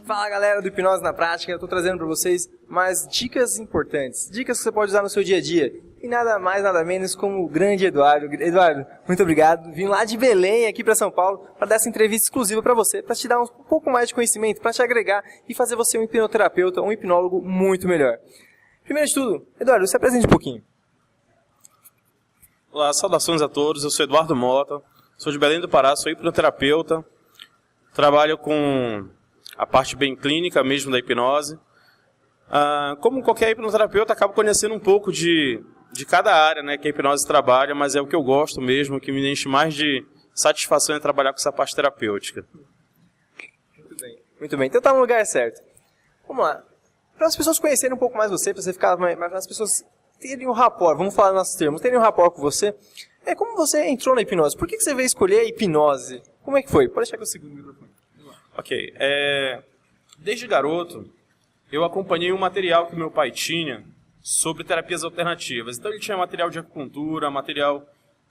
Fala galera do Hipnose na Prática, eu estou trazendo para vocês mais dicas importantes, dicas que você pode usar no seu dia a dia. E nada mais, nada menos como o grande Eduardo. Eduardo, muito obrigado. Vim lá de Belém aqui para São Paulo para dar essa entrevista exclusiva para você, para te dar um pouco mais de conhecimento, para te agregar e fazer você um hipnoterapeuta, um hipnólogo muito melhor. Primeiro de tudo, Eduardo, se apresente um pouquinho. Olá, saudações a todos. Eu sou Eduardo Mota, sou de Belém do Pará, sou hipnoterapeuta, trabalho com a parte bem clínica mesmo da hipnose. Como qualquer hipnoterapeuta, acabo conhecendo um pouco de cada área, né, que a hipnose trabalha, mas é o que eu gosto mesmo, o que me enche mais de satisfação é trabalhar com essa parte terapêutica. Muito bem. Então tá no lugar certo. Vamos lá. Para as pessoas conhecerem um pouco mais você, para você ficar mais, para as pessoas terem um rapport, vamos falar nos nossos termos, terem um rapport com você, como você entrou na hipnose? Por que você veio escolher a hipnose? Como é que foi? Pode deixar que eu seguro o microfone. Ok. Desde garoto, eu acompanhei um material que meu pai tinha sobre terapias alternativas. Então ele tinha material de acupuntura, material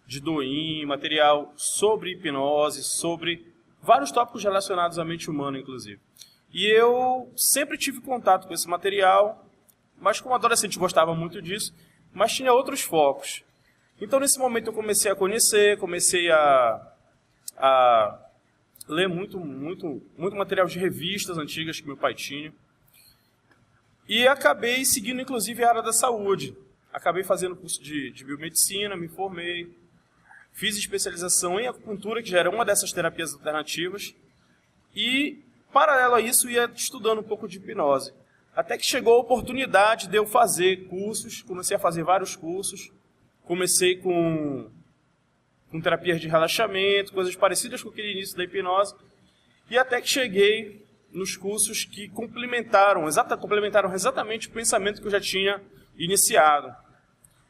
de Douyin, material sobre hipnose, sobre vários tópicos relacionados à mente humana, inclusive. E eu sempre tive contato com esse material, mas como adolescente gostava muito disso, mas tinha outros focos. Então nesse momento eu comecei a conhecer, comecei a ler muito material de revistas antigas que meu pai tinha. E acabei seguindo, inclusive, a área da saúde. Acabei fazendo curso de biomedicina, me formei. Fiz especialização em acupuntura, que já era uma dessas terapias alternativas. E, paralelo a isso, ia estudando um pouco de hipnose. Até que chegou a oportunidade de eu fazer cursos. Comecei a fazer vários cursos. Comecei com terapias de relaxamento, coisas parecidas com aquele início da hipnose. E até que cheguei nos cursos que complementaram exatamente o pensamento que eu já tinha iniciado.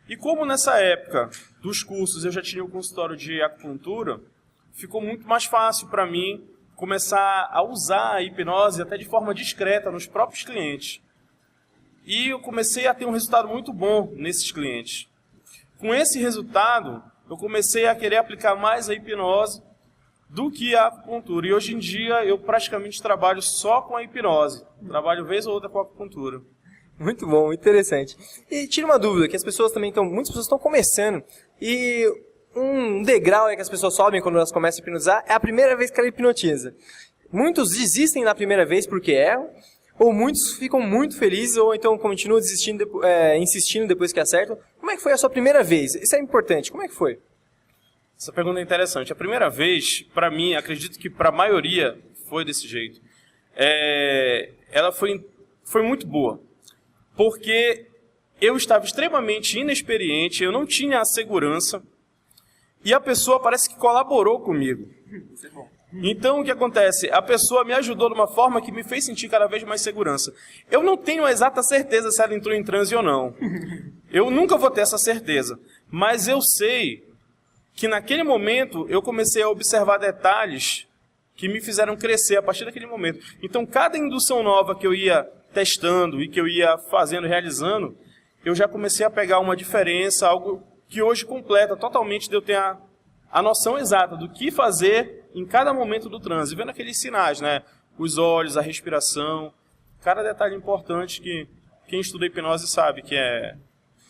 E como nessa época dos cursos eu já tinha o consultório de acupuntura, ficou muito mais fácil para mim começar a usar a hipnose até de forma discreta nos próprios clientes. E eu comecei a ter um resultado muito bom nesses clientes. Com esse resultado, eu comecei a querer aplicar mais a hipnose do que a acupuntura. E hoje em dia eu praticamente trabalho só com a hipnose. Trabalho vez ou outra com a acupuntura. Muito bom, muito interessante. E tira uma dúvida, que as pessoas também muitas pessoas estão começando. E um degrau que as pessoas sobem quando elas começam a hipnotizar é a primeira vez que ela hipnotiza. Muitos desistem na primeira vez porque erram, ou muitos ficam muito felizes, ou então continuam insistindo depois que acertam. Como é que foi a sua primeira vez? Isso é importante. Como é que foi? Essa pergunta é interessante. A primeira vez, para mim, acredito que para a maioria foi desse jeito. Ela foi muito boa. Porque eu estava extremamente inexperiente, eu não tinha a segurança, e a pessoa parece que colaborou comigo. Isso é bom. Então, o que acontece? A pessoa me ajudou de uma forma que me fez sentir cada vez mais segurança. Eu não tenho a exata certeza se ela entrou em transe ou não. Eu nunca vou ter essa certeza. Mas eu sei que naquele momento eu comecei a observar detalhes que me fizeram crescer a partir daquele momento. Então, cada indução nova que eu ia testando e que eu ia fazendo, realizando, eu já comecei a pegar uma diferença, algo que hoje completa totalmente de eu ter a noção exata do que fazer em cada momento do transe, vendo aqueles sinais, né? Os olhos, a respiração, cada detalhe importante que quem estuda hipnose sabe que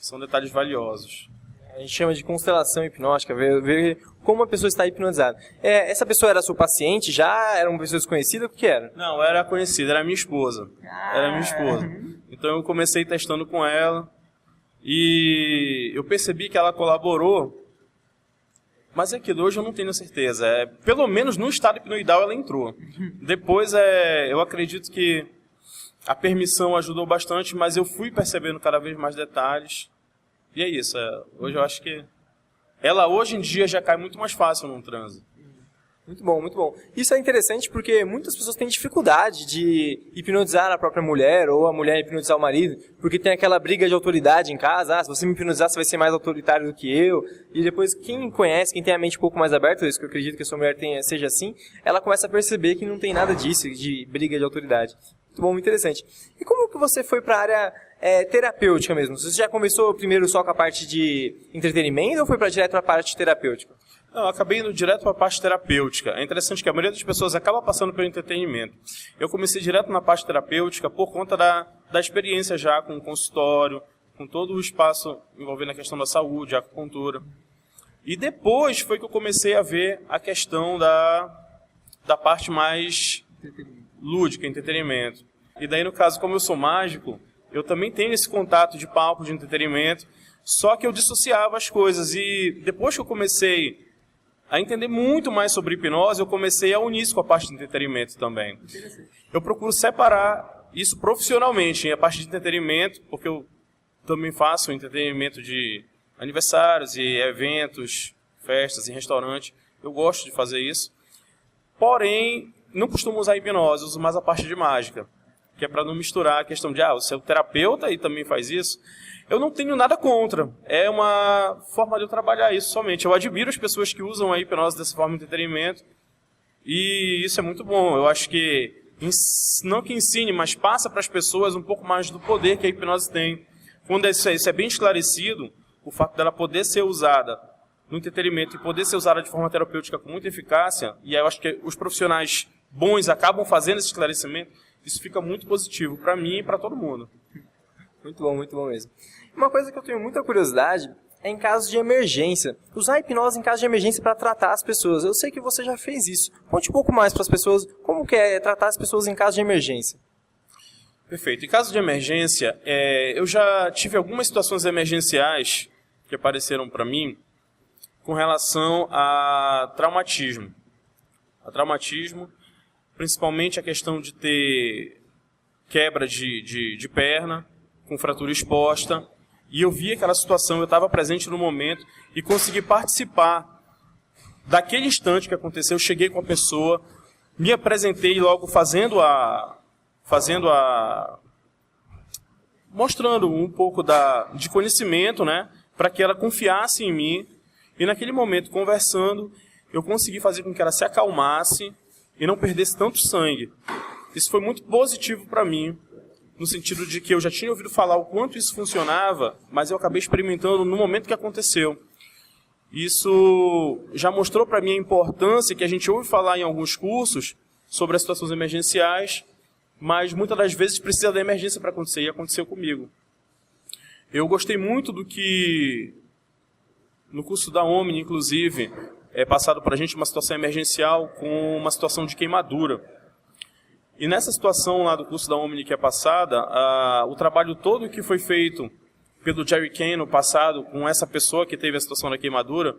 são detalhes valiosos. A gente chama de constelação hipnótica, ver como a pessoa está hipnotizada. Essa pessoa era sua paciente? Já era uma pessoa desconhecida? O que era? Não, era conhecida, era minha esposa. Era minha esposa. Então eu comecei testando com ela e eu percebi que ela colaborou, mas aquilo hoje eu não tenho certeza. Pelo menos no estado hipnoidal ela entrou. Depois eu acredito que a permissão ajudou bastante, mas eu fui percebendo cada vez mais detalhes. E é isso, hoje eu acho que ela hoje em dia já cai muito mais fácil num transe. Muito bom, muito bom. Isso é interessante porque muitas pessoas têm dificuldade de hipnotizar a própria mulher ou a mulher hipnotizar o marido, porque tem aquela briga de autoridade em casa, se você me hipnotizar você vai ser mais autoritário do que eu, e depois quem conhece, quem tem a mente um pouco mais aberta, isso que eu acredito que a sua mulher seja assim, ela começa a perceber que não tem nada disso, de briga de autoridade. Muito bom, muito interessante. E como que você foi para a área terapêutica mesmo? Você já começou primeiro só com a parte de entretenimento ou foi direto para a parte terapêutica? Não, eu acabei indo direto para a parte terapêutica. É interessante que a maioria das pessoas acaba passando pelo entretenimento. Eu comecei direto na parte terapêutica por conta da experiência já com o consultório, com todo o espaço envolvendo a questão da saúde, a acupuntura. E depois foi que eu comecei a ver a questão da parte mais lúdica, entretenimento. E daí, no caso, como eu sou mágico, eu também tenho esse contato de palco, de entretenimento, só que eu dissociava as coisas. E depois que eu comecei a entender muito mais sobre hipnose, eu comecei a unir isso com a parte de entretenimento também. Eu procuro separar isso profissionalmente, a parte de entretenimento, porque eu também faço entretenimento de aniversários e eventos, festas em restaurante. Eu gosto de fazer isso. Porém, não costumo usar hipnose, uso mais a parte de mágica, que é para não misturar a questão de, você é o terapeuta e também faz isso. Eu não tenho nada contra, é uma forma de eu trabalhar isso somente. Eu admiro as pessoas que usam a hipnose dessa forma de entretenimento, e isso é muito bom. Eu acho que, não que ensine, mas passa para as pessoas um pouco mais do poder que a hipnose tem. Quando isso é bem esclarecido, o fato dela poder ser usada no entretenimento e poder ser usada de forma terapêutica com muita eficácia, e eu acho que os profissionais bons acabam fazendo esse esclarecimento, isso fica muito positivo para mim e para todo mundo. Muito bom mesmo. Uma coisa que eu tenho muita curiosidade é em casos de emergência. Usar a hipnose em caso de emergência para tratar as pessoas. Eu sei que você já fez isso. Conte um pouco mais para as pessoas como que é tratar as pessoas em caso de emergência. Perfeito. Em caso de emergência, eu já tive algumas situações emergenciais que apareceram para mim com relação a traumatismo. Principalmente a questão de ter quebra de perna, com fratura exposta, e eu vi aquela situação, eu estava presente no momento e consegui participar daquele instante que aconteceu. Eu cheguei com a pessoa, me apresentei logo mostrando um pouco de conhecimento, né, para que ela confiasse em mim, e naquele momento, conversando, eu consegui fazer com que ela se acalmasse e não perdesse tanto sangue. Isso foi muito positivo para mim, no sentido de que eu já tinha ouvido falar o quanto isso funcionava, mas eu acabei experimentando no momento que aconteceu. Isso já mostrou para mim a importância que a gente ouve falar em alguns cursos sobre as situações emergenciais, mas muitas das vezes precisa da emergência para acontecer, e aconteceu comigo. Eu gostei muito do que, no curso da Omni, inclusive, é passado para a gente uma situação emergencial com uma situação de queimadura. E nessa situação lá do curso da Omni que é passada, o trabalho todo que foi feito pelo Jerry Kane no passado, com essa pessoa que teve a situação da queimadura,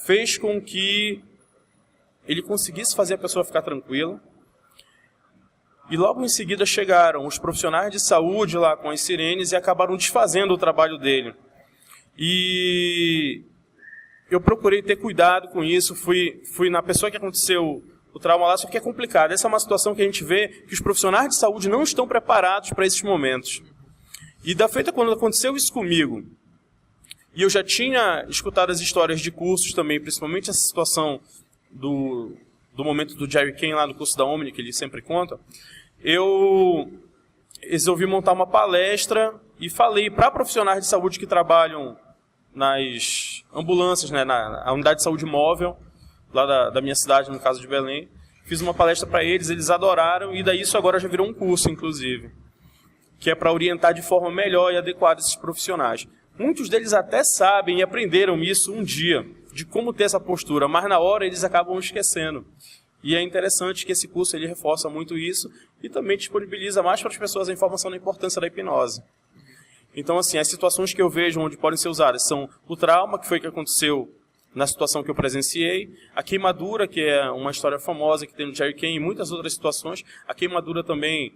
fez com que ele conseguisse fazer a pessoa ficar tranquila. E logo em seguida chegaram os profissionais de saúde lá com as sirenes e acabaram desfazendo o trabalho dele. E eu procurei ter cuidado com isso, fui na pessoa que aconteceu o trauma lá, só que é complicado. Essa é uma situação que a gente vê que os profissionais de saúde não estão preparados para esses momentos. E da feita, quando aconteceu isso comigo, e eu já tinha escutado as histórias de cursos também, principalmente essa situação do momento do Jerry Kane lá no curso da Omni, que ele sempre conta, eu resolvi montar uma palestra e falei para profissionais de saúde que trabalham nas ambulâncias, né, na unidade de saúde móvel, lá da minha cidade, no caso de Belém. Fiz uma palestra para eles adoraram, e daí isso agora já virou um curso, inclusive, que é para orientar de forma melhor e adequada esses profissionais. Muitos deles até sabem e aprenderam isso um dia, de como ter essa postura, mas na hora eles acabam esquecendo. E é interessante que esse curso ele reforça muito isso e também disponibiliza mais para as pessoas a informação da importância da hipnose. Então, assim, as situações que eu vejo onde podem ser usadas são o trauma, que foi o que aconteceu na situação que eu presenciei, a queimadura, que é uma história famosa que tem no Jerry Kane, e muitas outras situações. A queimadura também,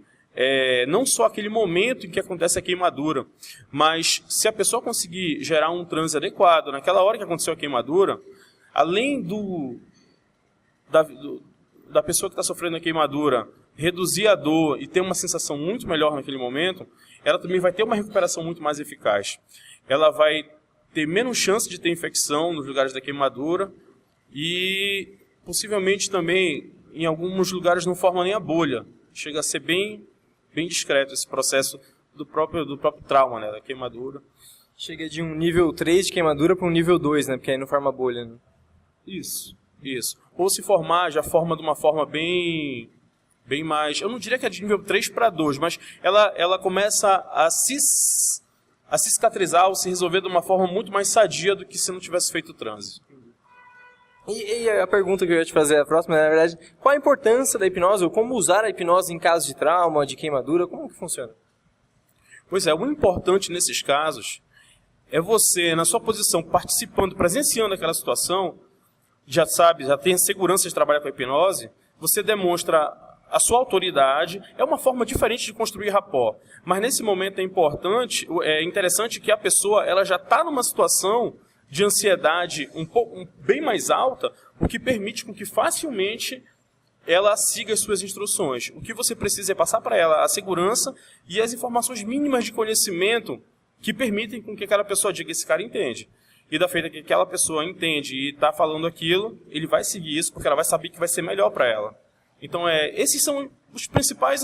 não só aquele momento em que acontece a queimadura, mas se a pessoa conseguir gerar um transe adequado, naquela hora que aconteceu a queimadura, além da pessoa que está sofrendo a queimadura reduzir a dor e ter uma sensação muito melhor naquele momento, ela também vai ter uma recuperação muito mais eficaz. Ela vai ter menos chance de ter infecção nos lugares da queimadura e possivelmente também em alguns lugares não forma nem a bolha. Chega a ser bem discreto esse processo do próprio trauma, né, da queimadura. Chega de um nível 3 de queimadura para um nível 2, né, porque aí não forma bolha, né? Isso. Ou se formar, já forma de uma forma bem mais... Eu não diria que é de nível 3 para 2, mas ela começa a se cicatrizar ou se resolver de uma forma muito mais sadia do que se não tivesse feito o transe. E a pergunta que eu ia te fazer, a próxima, na verdade, qual a importância da hipnose, ou como usar a hipnose em casos de trauma, de queimadura, como que funciona? Pois é, o importante nesses casos é você, na sua posição, participando, presenciando aquela situação, já tem a segurança de trabalhar com a hipnose, você demonstra a sua autoridade, é uma forma diferente de construir rapport. Mas nesse momento é interessante que a pessoa ela já está numa situação de ansiedade bem mais alta, o que permite com que facilmente ela siga as suas instruções. O que você precisa é passar para ela a segurança e as informações mínimas de conhecimento que permitem com que aquela pessoa diga, esse cara entende. E da feita que aquela pessoa entende e está falando aquilo, ele vai seguir isso porque ela vai saber que vai ser melhor para ela. Então, esses são os principais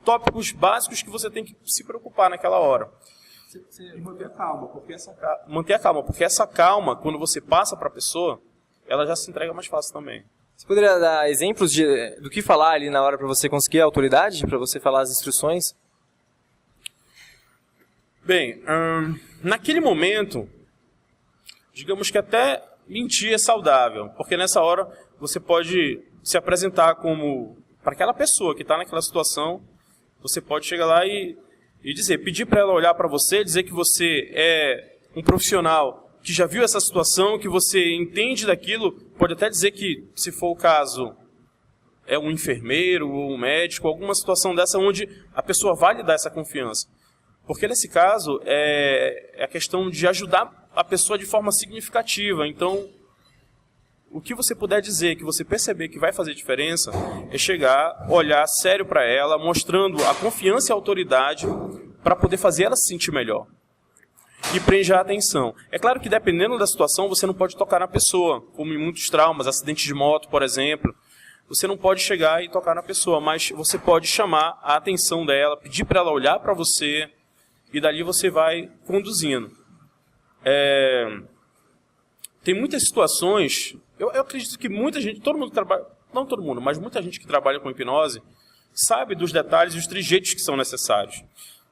tópicos básicos que você tem que se preocupar naquela hora. E manter a calma, porque essa calma, quando você passa para a pessoa, ela já se entrega mais fácil também. Você poderia dar exemplos do que falar ali na hora para você conseguir a autoridade, para você falar as instruções? Bem, naquele momento, digamos que até mentir é saudável, porque nessa hora você pode se apresentar como, para aquela pessoa que está naquela situação, você pode chegar lá e dizer, pedir para ela olhar para você, dizer que você é um profissional que já viu essa situação, que você entende daquilo, pode até dizer que, se for o caso, é um enfermeiro ou um médico, alguma situação dessa onde a pessoa vai lhe dar essa confiança. Porque nesse caso é a questão de ajudar a pessoa de forma significativa. Então, o que você puder dizer, que você perceber que vai fazer diferença, é chegar, olhar sério para ela, mostrando a confiança e a autoridade para poder fazer ela se sentir melhor. E prender a atenção. É claro que dependendo da situação, você não pode tocar na pessoa, como em muitos traumas, acidentes de moto, por exemplo. Você não pode chegar e tocar na pessoa, mas você pode chamar a atenção dela, pedir para ela olhar para você, e dali você vai conduzindo. Tem muitas situações, eu acredito que muita gente, todo mundo trabalha, não todo mundo, mas muita gente que trabalha com hipnose, sabe dos detalhes e os trejeitos que são necessários.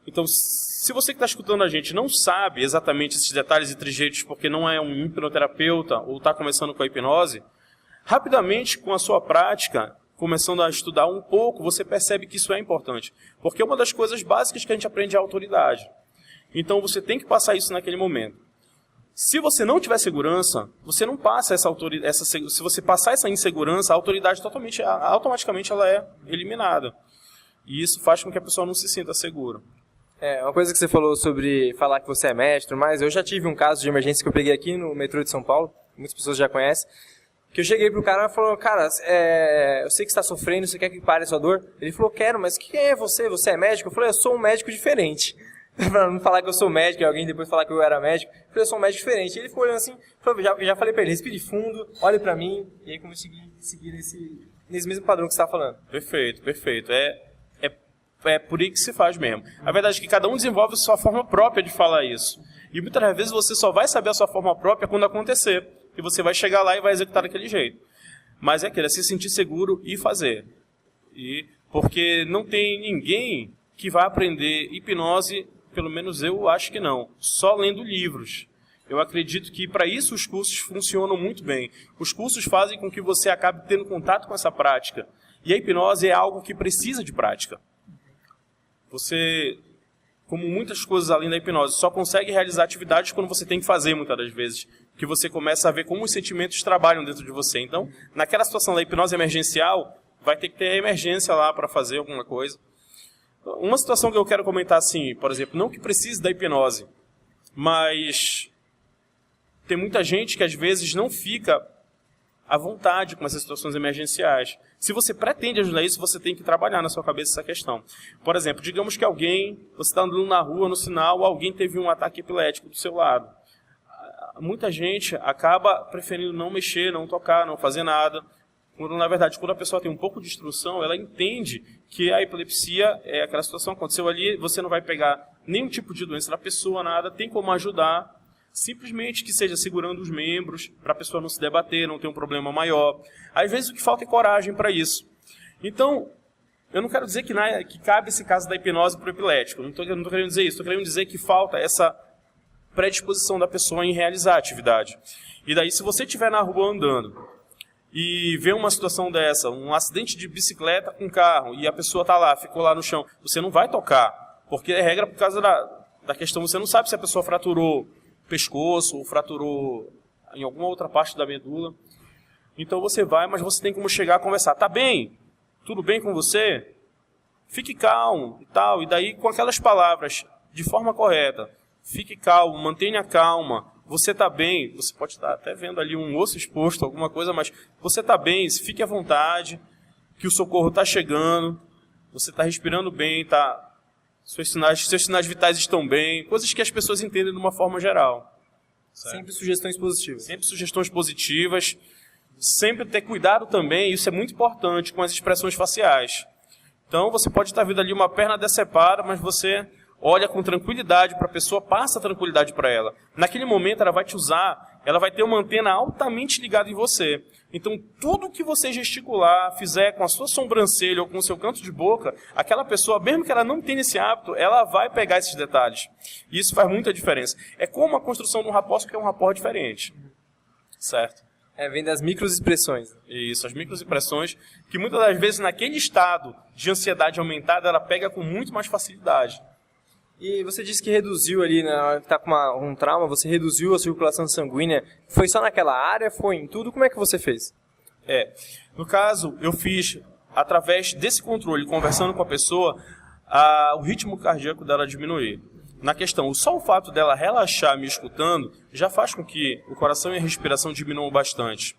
Então, se você que está escutando a gente não sabe exatamente esses detalhes e trejeitos, porque não é um hipnoterapeuta ou está começando com a hipnose, rapidamente, com a sua prática, começando a estudar um pouco, você percebe que isso é importante. Porque é uma das coisas básicas que a gente aprende é a autoridade. Então, você tem que passar isso naquele momento. Se você não tiver segurança, você não passa essa autoridade. Se você passar essa insegurança, a autoridade automaticamente ela é eliminada. E isso faz com que a pessoa não se sinta segura. Uma coisa que você falou sobre falar que você é médico, mas eu já tive um caso de emergência que eu peguei aqui no metrô de São Paulo, muitas pessoas já conhecem, que eu cheguei pro cara e falou, cara, eu sei que você está sofrendo, você quer que pare a sua dor? Ele falou, quero, mas quem é você? Você é médico? Eu falei, eu sou um médico diferente. Pra não falar que eu sou médico e alguém depois falar que eu era médico, eu falei, eu sou um médico diferente. Ele ficou olhando assim, já falei pra ele, respire fundo, olhe pra mim, e aí comecei a seguir nesse mesmo padrão que você estava falando. Perfeito, perfeito. É por aí que se faz mesmo. A verdade é que cada um desenvolve a sua forma própria de falar isso. E muitas das vezes você só vai saber a sua forma própria quando acontecer. E você vai chegar lá e vai executar daquele jeito. Mas é se sentir seguro e fazer. Porque não tem ninguém que vai aprender hipnose, pelo menos eu acho que não, só lendo livros. Eu acredito que para isso os cursos funcionam muito bem. Os cursos fazem com que você acabe tendo contato com essa prática. E a hipnose é algo que precisa de prática. Você, como muitas coisas além da hipnose, só consegue realizar atividades quando você tem que fazer, muitas das vezes. Que você começa a ver como os sentimentos trabalham dentro de você. Então, naquela situação da hipnose emergencial, vai ter que ter a emergência lá para fazer alguma coisa. Uma situação que eu quero comentar assim, por exemplo, não que precise da hipnose, mas tem muita gente que às vezes não fica à vontade com essas situações emergenciais. Se você pretende ajudar isso, você tem que trabalhar na sua cabeça essa questão. Por exemplo, digamos que você está andando na rua, no sinal, alguém teve um ataque epilético do seu lado. Muita gente acaba preferindo não mexer, não tocar, não fazer nada. Quando, na verdade, quando a pessoa tem um pouco de instrução, ela entende que a epilepsia é aquela situação que aconteceu ali, você não vai pegar nenhum tipo de doença da pessoa, nada, tem como ajudar, Simplesmente que seja segurando os membros, para a pessoa não se debater, não ter um problema maior. Às vezes o que falta é coragem para isso. Então, eu não quero dizer que cabe esse caso da hipnose para o epilético. Não estou querendo dizer isso. Estou querendo dizer que falta essa predisposição da pessoa em realizar a atividade. E daí, se você estiver na rua andando e vê uma situação dessa, um acidente de bicicleta com carro, e a pessoa está lá, ficou lá no chão, você não vai tocar, porque é regra por causa da questão, você não sabe se a pessoa fraturou o pescoço ou fraturou em alguma outra parte da medula. Então você vai, mas você tem como chegar a conversar. Tá bem? Tudo bem com você? Fique calmo e tal. E daí, com aquelas palavras, de forma correta, fique calmo, mantenha calma, você está bem, você pode estar até vendo ali um osso exposto, alguma coisa, mas você está bem, fique à vontade, que o socorro está chegando, você está respirando bem, seus sinais vitais estão bem, coisas que as pessoas entendem de uma forma geral. Certo? Sempre sugestões positivas. Sempre sugestões positivas, sempre ter cuidado também, isso é muito importante, com as expressões faciais. Então, você pode estar vendo ali uma perna decepada, mas você olha com tranquilidade para a pessoa, passa tranquilidade para ela. Naquele momento, ela vai te usar, ela vai ter uma antena altamente ligada em você. Então, tudo que você gesticular, fizer com a sua sobrancelha ou com o seu canto de boca, aquela pessoa, mesmo que ela não tenha esse hábito, ela vai pegar esses detalhes. E isso faz muita diferença. É como a construção de um rapport, que é um rapport diferente. Certo? Vem das microexpressões. Isso, as microexpressões, que muitas das vezes, naquele estado de aumentada, ela pega com muito mais facilidade. E você disse que reduziu ali, na hora que está com um trauma, você reduziu a circulação sanguínea. Foi só naquela área? Foi em tudo? Como é que você fez? No caso, eu fiz, através desse controle, conversando com a pessoa, o ritmo cardíaco dela diminuir. Na questão, só o fato dela relaxar me escutando, já faz com que o coração e a respiração diminuam bastante.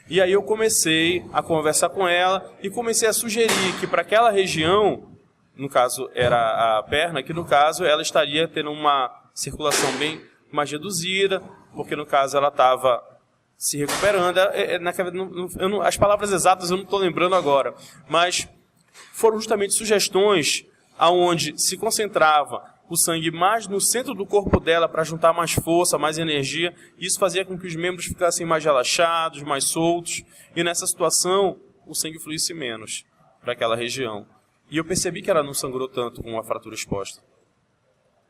E aí eu comecei a conversar com ela e comecei a sugerir que para aquela região, no caso era a perna, que no caso ela estaria tendo uma circulação bem mais reduzida, porque no caso ela estava se recuperando. As palavras exatas eu não estou lembrando agora, mas foram justamente sugestões aonde se concentrava o sangue mais no centro do corpo dela para juntar mais força, mais energia. Isso fazia com que os membros ficassem mais relaxados, mais soltos, e nessa situação o sangue fluísse menos para aquela região. E eu percebi que ela não sangrou tanto com a fratura exposta.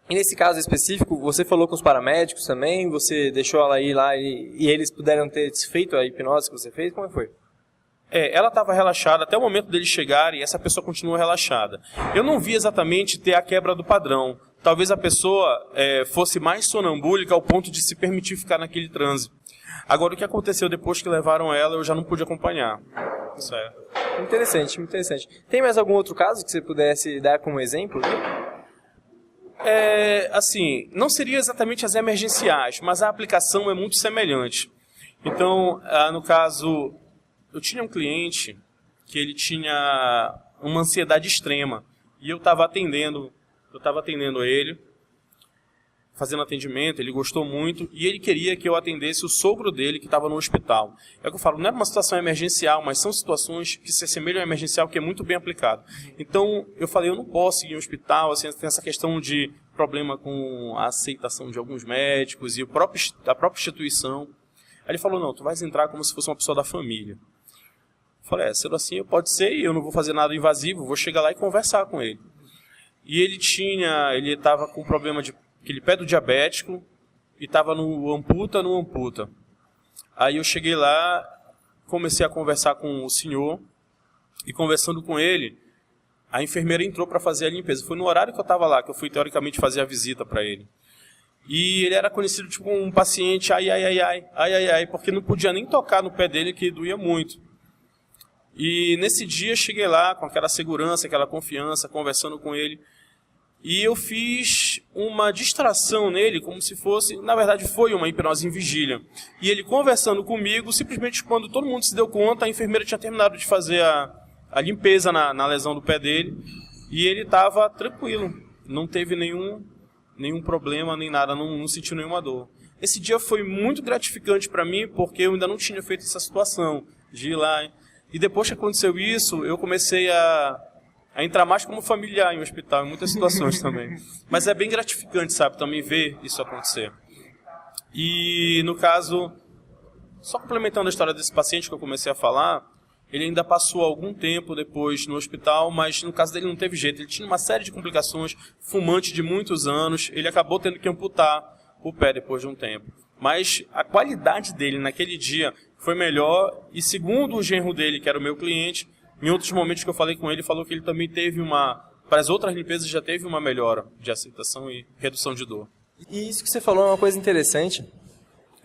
E nesse caso específico, você falou com os paramédicos também? Você deixou ela ir lá e eles puderam ter desfeito a hipnose que você fez? Como foi? Ela estava relaxada até o momento deles chegarem e essa pessoa continuou relaxada. Eu não vi exatamente ter a quebra do padrão. Talvez a pessoa fosse mais sonambúlica ao ponto de se permitir ficar naquele transe. Agora, o que aconteceu depois que levaram ela, eu já não pude acompanhar. Certo. Interessante, muito interessante. Tem mais algum outro caso que você pudesse dar como exemplo? Assim, não seria exatamente as emergenciais, mas a aplicação é muito semelhante. Então, no caso, eu tinha um cliente que ele tinha uma ansiedade extrema e eu estava atendendo ele, fazendo atendimento, ele gostou muito e ele queria que eu atendesse o sogro dele que estava no hospital. É o que eu falo, não era uma situação emergencial, mas são situações que se assemelham ao emergencial, que é muito bem aplicado. Então, eu falei, eu não posso ir ao hospital, assim, tem essa questão de problema com a aceitação de alguns médicos e a própria instituição. Aí ele falou, não, tu vais entrar como se fosse uma pessoa da família. Eu falei, sendo assim, pode ser, e eu não vou fazer nada invasivo, vou chegar lá e conversar com ele. E ele estava com problema de aquele pé do diabético e estava no amputa. Aí eu cheguei lá, comecei a conversar com o senhor e conversando com ele, a enfermeira entrou para fazer a limpeza. Foi no horário que eu estava lá, que eu fui teoricamente fazer a visita para ele. E ele era conhecido tipo um paciente ai, porque não podia nem tocar no pé dele, que doía muito. E nesse dia cheguei lá com aquela segurança, aquela confiança, conversando com ele. E eu fiz uma distração nele, como se fosse, na verdade foi uma hipnose em vigília. E ele conversando comigo, simplesmente quando todo mundo se deu conta, a enfermeira tinha terminado de fazer a limpeza na lesão do pé dele. E ele estava tranquilo, não teve nenhum problema, nem nada, não sentiu nenhuma dor. Esse dia foi muito gratificante para mim, porque eu ainda não tinha feito essa situação de ir lá. E depois que aconteceu isso, eu comecei a entrar mais como familiar em um hospital, em muitas situações também. Mas é bem gratificante, sabe, também ver isso acontecer. E, no caso, só complementando a história desse paciente que eu comecei a falar, ele ainda passou algum tempo depois no hospital, mas no caso dele não teve jeito. Ele tinha uma série de complicações, fumante de muitos anos, ele acabou tendo que amputar o pé depois de um tempo. Mas a qualidade dele naquele dia foi melhor, e segundo o genro dele, que era o meu cliente, em outros momentos que eu falei com ele, falou que ele também teve para as outras limpezas já teve uma melhora de aceitação e redução de dor. E isso que você falou é uma coisa interessante,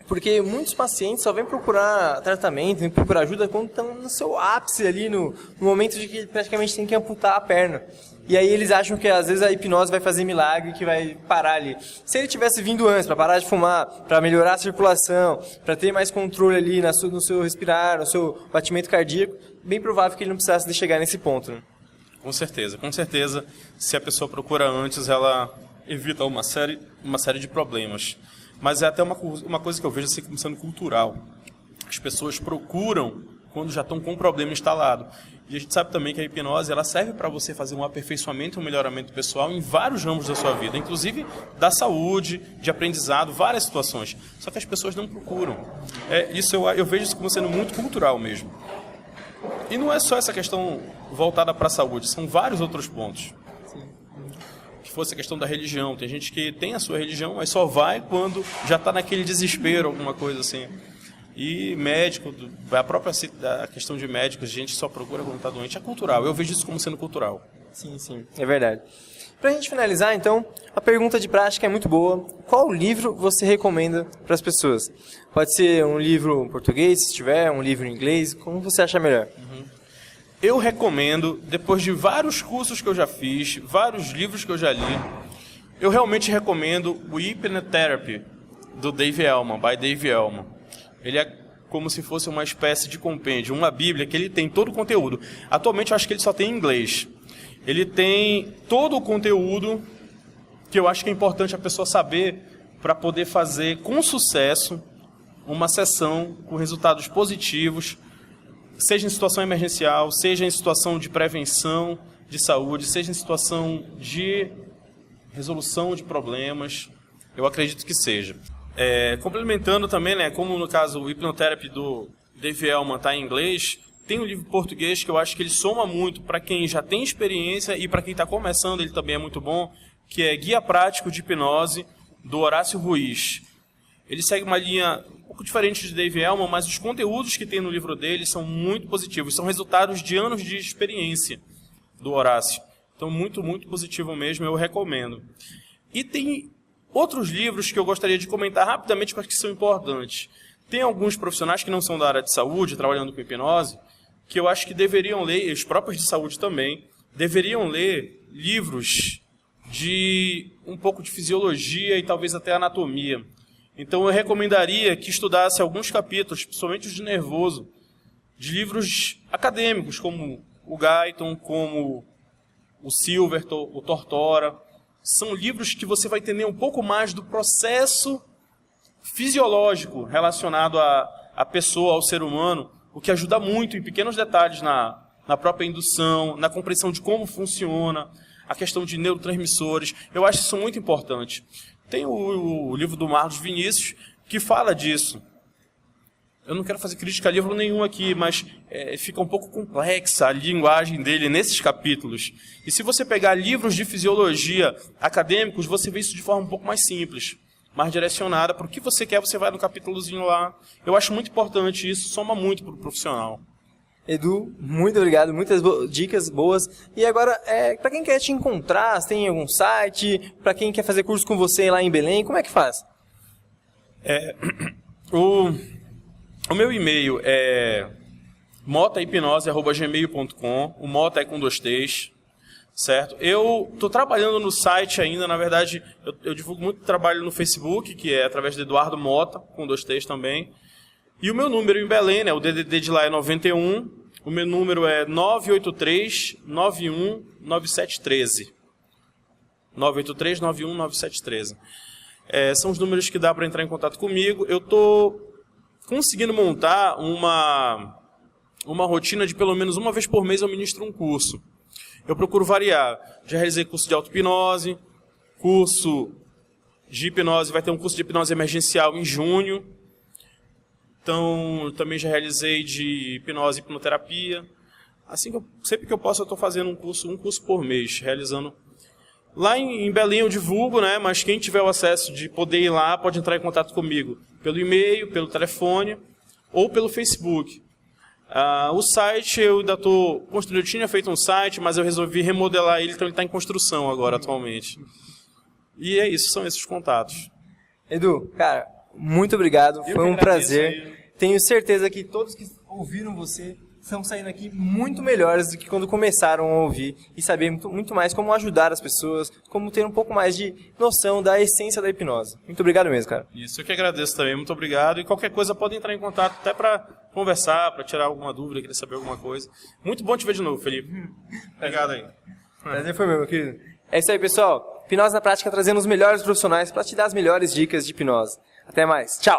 porque muitos pacientes só vêm procurar tratamento, vêm procurar ajuda quando estão no seu ápice ali, no momento de que praticamente tem que amputar a perna. E aí eles acham que às vezes a hipnose vai fazer milagre, que vai parar ali. Se ele tivesse vindo antes, para parar de fumar, para melhorar a circulação, para ter mais controle ali no seu respirar, no seu batimento cardíaco, bem provável que ele não precisasse de chegar nesse ponto, né? Com certeza, se a pessoa procura antes, ela evita uma série de problemas. Mas é até uma coisa que eu vejo assim como sendo cultural. As pessoas procuram quando já estão com um problema instalado. E a gente sabe também que a hipnose ela serve para você fazer um aperfeiçoamento e um melhoramento pessoal em vários ramos da sua vida, inclusive da saúde, de aprendizado, várias situações. Só que as pessoas não procuram. Isso eu vejo isso como sendo muito cultural mesmo. E não é só essa questão voltada para a saúde, são vários outros pontos. Que fosse a questão da religião. Tem gente que tem a sua religião, mas só vai quando já está naquele desespero, alguma coisa assim. E médico, a questão de médicos, a gente só procura quando está doente. É cultural, eu vejo isso como sendo cultural. Sim, é verdade. Para a gente finalizar, então, a pergunta de prática é muito boa. Qual livro você recomenda para as pessoas? Pode ser um livro em português, se tiver, um livro em inglês, como você acha melhor? Eu recomendo, depois de vários cursos que eu já fiz, vários livros que eu já li, eu realmente recomendo o Hypnotherapy, do Dave Elman, by Dave Elman. Ele é como se fosse uma espécie de compêndio, uma bíblia, que ele tem todo o conteúdo. Atualmente eu acho que ele só tem em inglês. Ele tem todo o conteúdo que eu acho que é importante a pessoa saber para poder fazer com sucesso uma sessão com resultados positivos, seja em situação emergencial, seja em situação de prevenção de saúde, seja em situação de resolução de problemas. Eu acredito que seja. Complementando também, né, como no caso o Hypnotherapy do Dave Elman está em inglês, tem um livro português que eu acho que ele soma muito para quem já tem experiência e para quem está começando, ele também é muito bom, que é Guia Prático de Hipnose, do Horácio Ruiz. Ele segue uma linha um pouco diferente de Dave Elman, mas os conteúdos que tem no livro dele são muito positivos, são resultados de anos de experiência do Horácio. Então, muito, muito positivo mesmo, eu recomendo. E tem outros livros que eu gostaria de comentar rapidamente, porque são importantes. Tem alguns profissionais que não são da área de saúde, trabalhando com hipnose, que eu acho que deveriam ler, os próprios de saúde também, deveriam ler livros de um pouco de fisiologia e talvez até anatomia. Então eu recomendaria que estudasse alguns capítulos, principalmente os de nervoso, de livros acadêmicos, como o Guyton, como o Silverton, o Tortora. São livros que você vai entender um pouco mais do processo fisiológico relacionado à pessoa, ao ser humano, o que ajuda muito em pequenos detalhes na própria indução, na compreensão de como funciona, a questão de neurotransmissores. Eu acho isso muito importante. Tem o livro do Marlos Vinícius, que fala disso. Eu não quero fazer crítica a livro nenhum aqui, mas fica um pouco complexa a linguagem dele nesses capítulos. E se você pegar livros de fisiologia acadêmicos, você vê isso de forma um pouco mais simples, mais direcionada. Para o que você quer, você vai no capítulozinho lá. Eu acho muito importante isso, soma muito para o profissional. Edu, muito obrigado, muitas dicas boas. E agora, para quem quer te encontrar, você tem algum site? Para quem quer fazer curso com você lá em Belém, como é que faz? O meu e-mail é motahipnose@gmail.com. O Mota é com 2 T's, certo? Eu estou trabalhando no site ainda, na verdade, eu divulgo muito trabalho no Facebook, que é através de Eduardo Mota, com 2 T's também. E o meu número em Belém, né, o DDD de lá é 91, o meu número é 983-91-9713. 983-91-9713. São os números que dá para entrar em contato comigo. Eu estou conseguindo montar uma rotina de pelo menos uma vez por mês eu ministro um curso. Eu procuro variar. Já realizei curso de auto-hipnose, curso de hipnose, vai ter um curso de hipnose emergencial em junho. Então, também já realizei de hipnose e hipnoterapia. Assim sempre que eu posso, eu estou fazendo um curso por mês, realizando. Lá em Belém eu divulgo, né? Mas quem tiver o acesso de poder ir lá, pode entrar em contato comigo pelo e-mail, pelo telefone ou pelo Facebook. O site eu ainda estou construindo. Eu tinha feito um site, mas eu resolvi remodelar ele, então ele está em construção agora, atualmente. E é isso, são esses contatos. Edu, cara, muito obrigado, foi um prazer. Aí. Tenho certeza que todos que ouviram você estão saindo aqui muito melhores do que quando começaram a ouvir e saber muito mais como ajudar as pessoas, como ter um pouco mais de noção da essência da hipnose. Muito obrigado mesmo, cara. Isso, eu que agradeço também, muito obrigado. E qualquer coisa pode entrar em contato até para conversar, para tirar alguma dúvida, querer saber alguma coisa. Muito bom te ver de novo, Felipe. Obrigado aí. Prazer foi meu querido. É isso aí, pessoal. Hipnose na Prática trazendo os melhores profissionais para te dar as melhores dicas de hipnose. Até mais. Tchau!